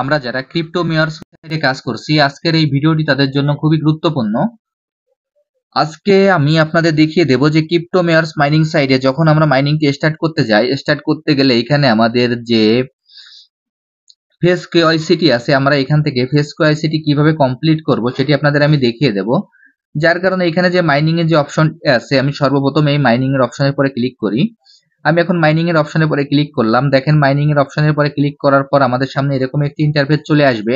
আমরা যারা ক্রিপ্টো মেয়ার সাইটে কাজ করছি, আজকের এই ভিডিওটি তাদের জন্য খুবই গুরুত্বপূর্ণ। আজকে আমি আপনাদের দেখিয়ে দেব যে ক্রিপ্টো মেয়ার্স মাইনিং সাইটে যখন আমরা মাইনিংটি স্টার্ট করতে যাই, স্টার্ট করতে গেলে এখানে আমাদের যে ফেস কেওয়াইসিটি আছে, আমরা এখান থেকে ফেস কেওয়াইসিটি কিভাবে কমপ্লিট করব সেটি আপনাদের আমি দেখিয়ে দেব। যার কারণে এখানে যে মাইনিং এর যে অপশন আছে, আমি সর্বপ্রথম এই মাইনিং এর অপশনের পরে ক্লিক করি। আমি এখন মাইনিং এর অপশনের পরে ক্লিক করলাম। দেখেন মাইনিং এর অপশনের পরে ক্লিক করার পর আমাদের সামনে এরকম একটি ইন্টারফেস চলে আসবে।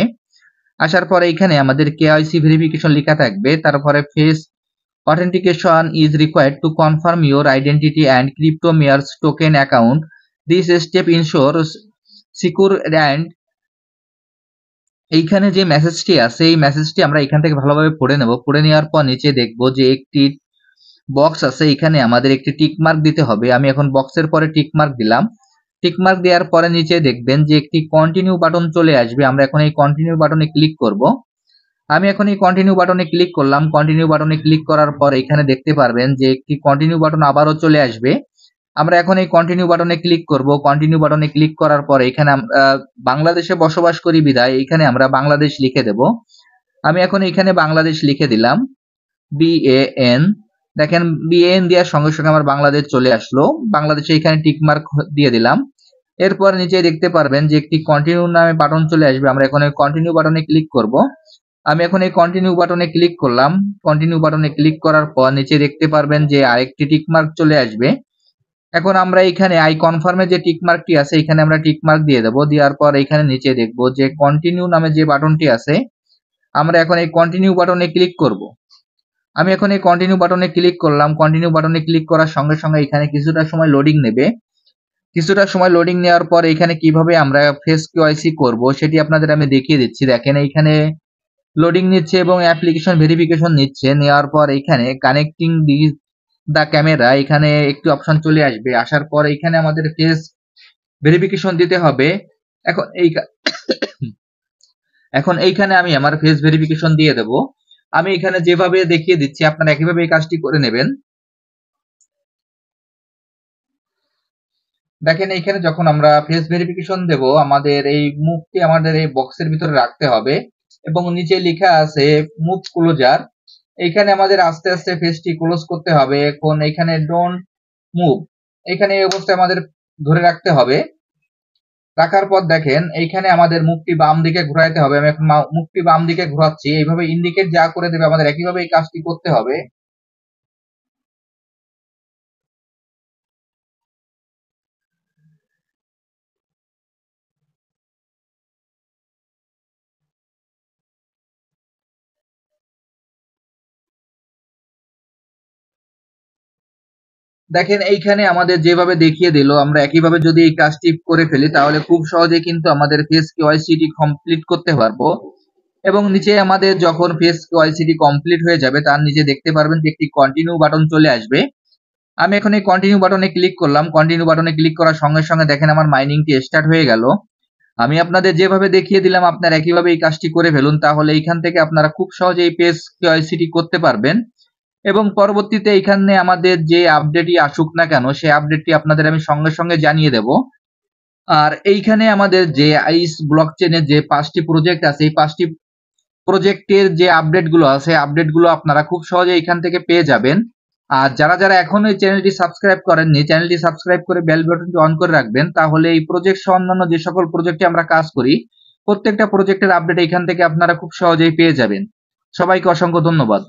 আসার পরে এখানে আমাদের কেওয়াইসি ভেরিফিকেশন লেখা থাকবে, তারপরে face authentication is required to confirm your identity and crypto Meyers token account, this step insure secure and. এইখানে যে মেসেজটি আছে এই মেসেজটি আমরা এখান থেকে ভালোভাবে পড়ে নেব। পড়ে নেওয়ার পর নিচে দেখব যে একটি বক্স আছে, এখানে আমাদের একটি টিক মার্ক দিতে হবে। আমি এখন বক্সের পরে টিক মার্ক দিলাম। টিক মার্ক দেওয়ার পরে নিচে দেখবেন যে একটি কন্টিনিউ বাটন চলে আসবে। আমরা এখন এই কন্টিনিউ বাটনে ক্লিক করব। আমি এখন এই কন্টিনিউ বাটনে ক্লিক করলাম। কন্টিনিউ বাটনে ক্লিক করার পর এখানে দেখতে পারবেন যে একটি কন্টিনিউ বাটন আবারও চলে আসবে। আমরা এখন এই কন্টিনিউ বাটনে ক্লিক করব। কন্টিনিউ বাটনে ক্লিক করার পর এখানে বাংলাদেশে বসবাস করি বিধায় এখানে আমরা বাংলাদেশ লিখে দেব। আমি এখন এখানে বাংলাদেশ লিখে দিলাম, BAN। দেখেন BAN দেওয়ার সঙ্গে সঙ্গে আমার বাংলাদেশ চলে আসলো। বাংলাদেশে এখানে টিক মার্ক দিয়ে দিলাম। এরপর নিচে দেখতে পারবেন যে একটি কন্টিনিউ নামে বাটন চলে আসবে। আমরা এখন এই কন্টিনিউ বাটনে ক্লিক করব। আমি এখন এই কন্টিনিউ বাটনে ক্লিক করলাম। কন্টিনিউ বাটনে ক্লিক করার পর নিচে দেখতে পারবেন যে আরেকটি টিক মার্ক চলে আসবে। এখন আমরা এখানে আই কনফার্মে যে টিক মার্কটি আছে এখানে আমরা টিক মার্ক দিয়ে দেব। দেওয়ার পর এখানে নিচে দেখব যে কন্টিনিউ নামে যে বাটনটি আছে, আমরা এখন এই কন্টিনিউ বাটনে ক্লিক করব। আমি এখন এই কন্টিনিউ বাটনে ক্লিক করলাম। কন্টিনিউ বাটনে ক্লিক করার সঙ্গে সঙ্গে এখানে কিছুটা সময় লোডিং নেবে। কিছুটা সময় লোডিং নেওয়ার পর এখানে কিভাবে আমরা ফেস কেওয়াইসি করব সেটি আপনাদের আমি দেখিয়ে দিচ্ছি। দেখেন এইখানে লোডিং নিচ্ছে এবং অ্যাপ্লিকেশন ভেরিফিকেশন নিচ্ছে। নেওয়ার পর এখানে কানেক্টিং দ্য ক্যামেরা এখানে একটি অপশন চলে আসবে। আসার পর এখানে আমাদের ফেস ভেরিফিকেশন দিতে হবে। এখন এইখানে আমি আমার ফেস ভেরিফিকেশন দিয়ে দেব। আমি এখানে যেভাবে দেখিয়ে দিচ্ছি আপনারা একইভাবে এই কাজটি করে নেবেন। দেখেন এইখানে যখন আমরা ফেস ভেরিফিকেশন দেব, আমাদের এই মুখটি আমাদের এই বক্সের ভিতরে রাখতে হবে এবং নিচে লেখা আছে মুভ ক্লোজার। এইখানে আমাদের আস্তে আস্তে ফেসটি ক্লোজ করতে হবে। এখন এখানে ডোন্ট মুভ, এখানে এই অবস্থায় আমাদের ধরে রাখতে হবে। রাখার পর দেখেন এইখানে আমাদের মুখটি বাম দিকে ঘোরাইতে হবে। আমি এখন মুখটি বাম দিকে ঘোরাচ্ছি। এইভাবে ইন্ডিকেট যা করে দেবে আমাদের একইভাবে এই কাজটি করতে হবে। দেখেন এইখানে আমাদের যেভাবে দেখিয়ে দিল, আমরা একইভাবে যদি এই কাজটি করে ফেলি তাহলে খুব সহজে কিন্তু আমাদের ফেস কেওয়াইসিটি কমপ্লিট করতে পারবো। এবং নিচে আমাদের যখন ফেস কেওয়াইসিটি কমপ্লিট হয়ে যাবে তার নিচে দেখতে পারবেন যে একটি কন্টিনিউ বাটন চলে আসবে। আমি এখন এই কন্টিনিউ বাটনে ক্লিক করলাম। কন্টিনিউ বাটনে ক্লিক করার সঙ্গে সঙ্গে দেখেন আমার মাইনিংটি স্টার্ট হয়ে গেল। আমি আপনাদের যেভাবে দেখিয়ে দিলাম আপনারা একইভাবে এই কাজটি করে ফেলুন, তাহলে এইখান থেকে আপনারা খুব সহজে এই ফেস কেওয়াইসিটি করতে পারবেন। এবং পরবর্তীতে এখানে আমাদের যে আপডেটই আসুক না কেন সেই আপডেটটি আপনাদের আমি সঙ্গে সঙ্গে জানিয়ে দেব। আর এইখানে আমাদের যে আইস ব্লকচেনের যে 5টি প্রজেক্ট আছে, এই 5টি প্রজেক্টের যে আপডেটগুলো আছে আপডেটগুলো আপনারা খুব সহজে এখান থেকে পেয়ে যাবেন। আর যারা যারা এখনো এই চ্যানেলটি সাবস্ক্রাইব করেননি, চ্যানেলটি সাবস্ক্রাইব করে বেল বাটনটি অন করে রাখবেন, তাহলে এই প্রজেক্ট সহ অন্যান্য যে সকল প্রজেক্টে আমরা কাজ করি প্রত্যেকটা প্রজেক্টের আপডেট এখান থেকে আপনারা খুব সহজেই পেয়ে যাবেন। সবাইকে অসংখ্য ধন্যবাদ।